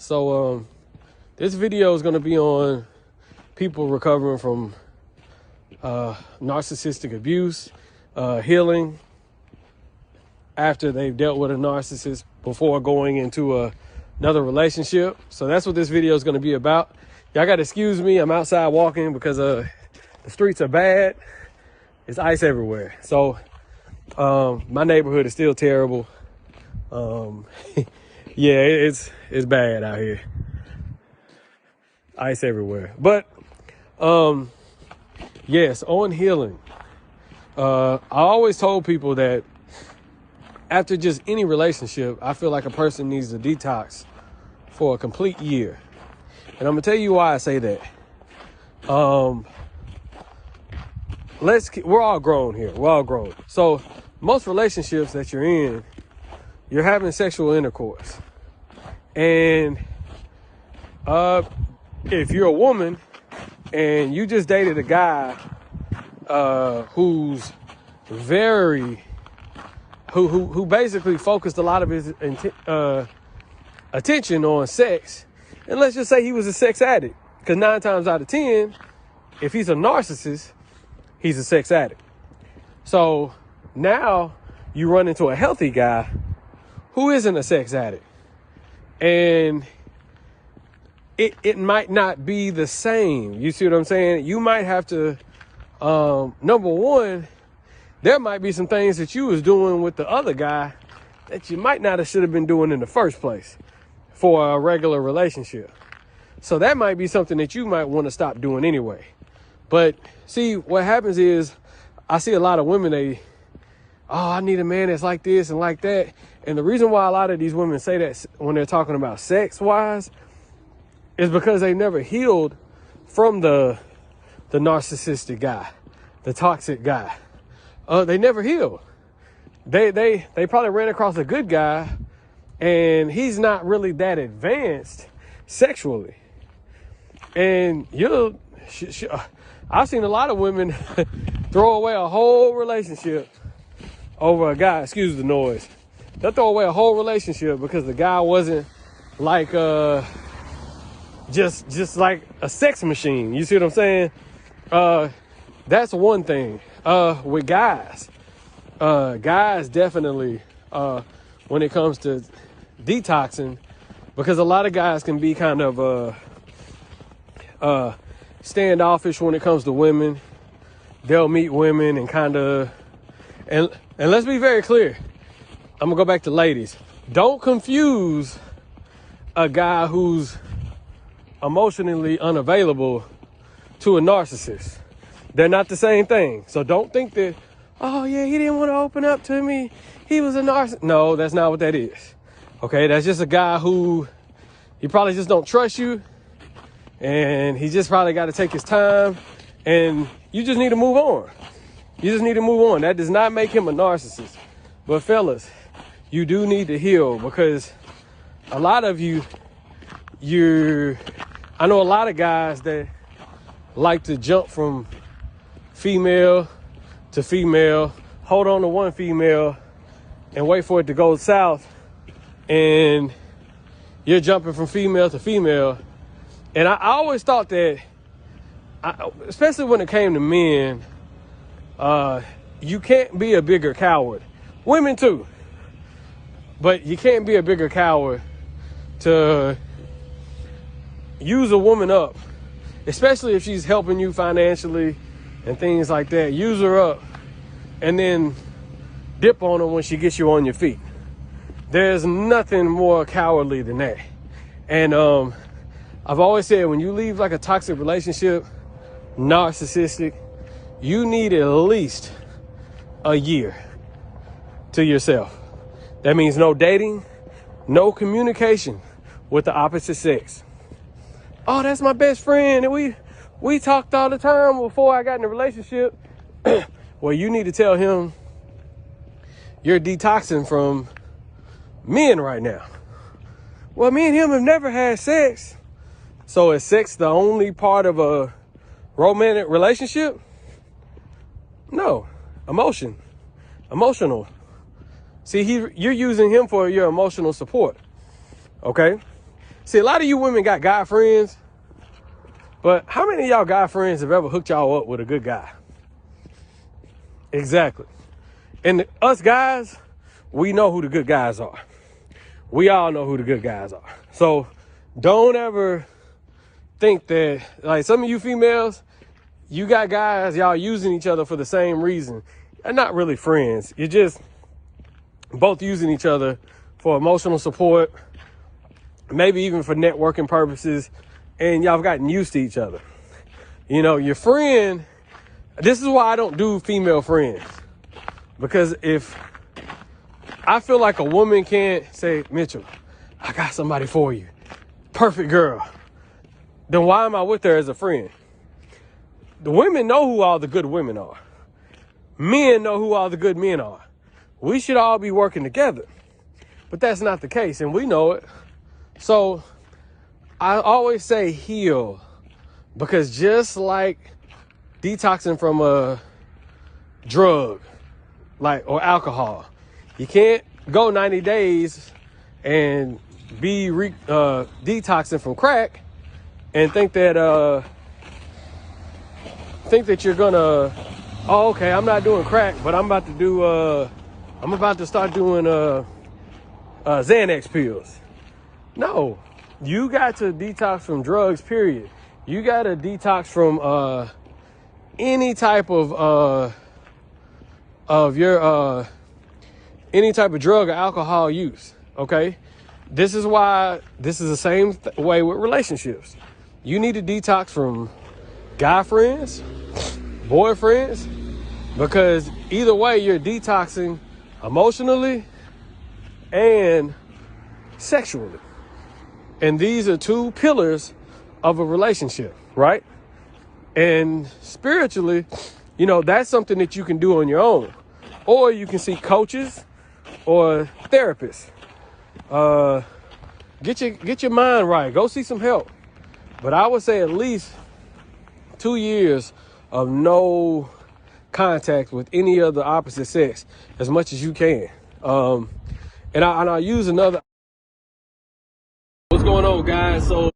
So this video is going to be on people recovering from narcissistic abuse, healing after they've dealt with a narcissist before going into another relationship. So that's what this video is going to be about. Y'all got to excuse me. I'm outside walking because the streets are bad. It's ice everywhere. So my neighborhood is still terrible. Yeah, it's bad out here. Ice everywhere. But yes, on healing. I always told people that after just any relationship, I feel like a person needs to detox for a complete year. And I'm gonna tell you why I say that. We're all grown here. We're all grown. So most relationships that you're in, you're having sexual intercourse. And if you're a woman and you just dated a guy who's who basically focused a lot of his attention on sex, and let's just say he was a sex addict, because 9 times out of 10, if he's a narcissist, he's a sex addict. So now you run into a healthy guy who isn't a sex addict, and it might not be the same. You see what I'm saying? You might have to, number one, there might be some things that you was doing with the other guy that you might not have should have been doing in the first place for a regular relationship. So that might be something that you might want to stop doing anyway. But see, what happens is I see a lot of women, I need a man that's like this and like that. And the reason why a lot of these women say that when they're talking about sex wise is because they never healed from the narcissistic guy, the toxic guy. They never healed. They probably ran across a good guy and he's not really that advanced sexually. And I've seen a lot of women throw away a whole relationship over a guy. Excuse the noise. They'll throw away a whole relationship because the guy wasn't like just like a sex machine. You see what I'm saying? That's one thing. With guys definitely, when it comes to detoxing, because a lot of guys can be kind of standoffish when it comes to women. They'll meet women and and let's be very clear. I'm gonna go back to ladies. Don't confuse a guy who's emotionally unavailable to a narcissist. They're not the same thing. So don't think that, oh yeah, he didn't want to open up to me, he was a narcissist. No, that's not what that is. Okay, that's just a guy who, he probably just don't trust you, and he just probably got to take his time, and you just need to move on. You just need to move on. That does not make him a narcissist. But fellas, you do need to heal, because a lot of I know a lot of guys that like to jump from female to female, hold on to one female and wait for it to go south, and you're jumping from female to female. And I always thought that, especially when it came to men, you can't be a bigger coward. Women too. But you can't be a bigger coward to use a woman up, especially if she's helping you financially and things like that. Use her up and then dip on her when she gets you on your feet. There's nothing more cowardly than that. And I've always said, when you leave like a toxic relationship, narcissistic, you need at least a year to yourself. That means no dating, no communication with the opposite sex. Oh, that's my best friend, and we talked all the time before I got in a relationship. Well, you need to tell him you're detoxing from men right now. Well, me and him have never had sex. So is sex the only part of a romantic relationship? No. Emotional. See, you're using him for your emotional support. Okay? See, a lot of you women got guy friends, but how many of y'all guy friends have ever hooked y'all up with a good guy? Exactly. And us guys, we know who the good guys are. We all know who the good guys are. So don't ever think that, like some of you females, you got guys, y'all using each other for the same reason. You're not really friends. You're just both using each other for emotional support, maybe even for networking purposes, and y'all have gotten used to each other. You know, your friend, this is why I don't do female friends. Because if I feel like a woman can't say, Mitchell, I got somebody for you, perfect girl, then why am I with her as a friend? The women know who all the good women are. Men know who all the good men are. We should all be working together. But that's not the case, and we know it. So I always say heal, because just like detoxing from a drug, or alcohol, you can't go 90 days and be detoxing from crack and think that you're gonna, oh, okay, I'm not doing crack, but I'm about to start doing Xanax pills. No, you got to detox from drugs, period. You got to detox from any type of any type of drug or alcohol use. Okay, this is why this is the same way with relationships. You need to detox from guy friends, boyfriends, because either way you're detoxing emotionally and sexually. And these are two pillars of a relationship, right? And spiritually, you know, that's something that you can do on your own. Or you can see coaches or therapists. Get your mind right. Go see some help. But I would say at least 2 years of no contact with any of the opposite sex as much as you can. And I'll use another. What's going on, guys? So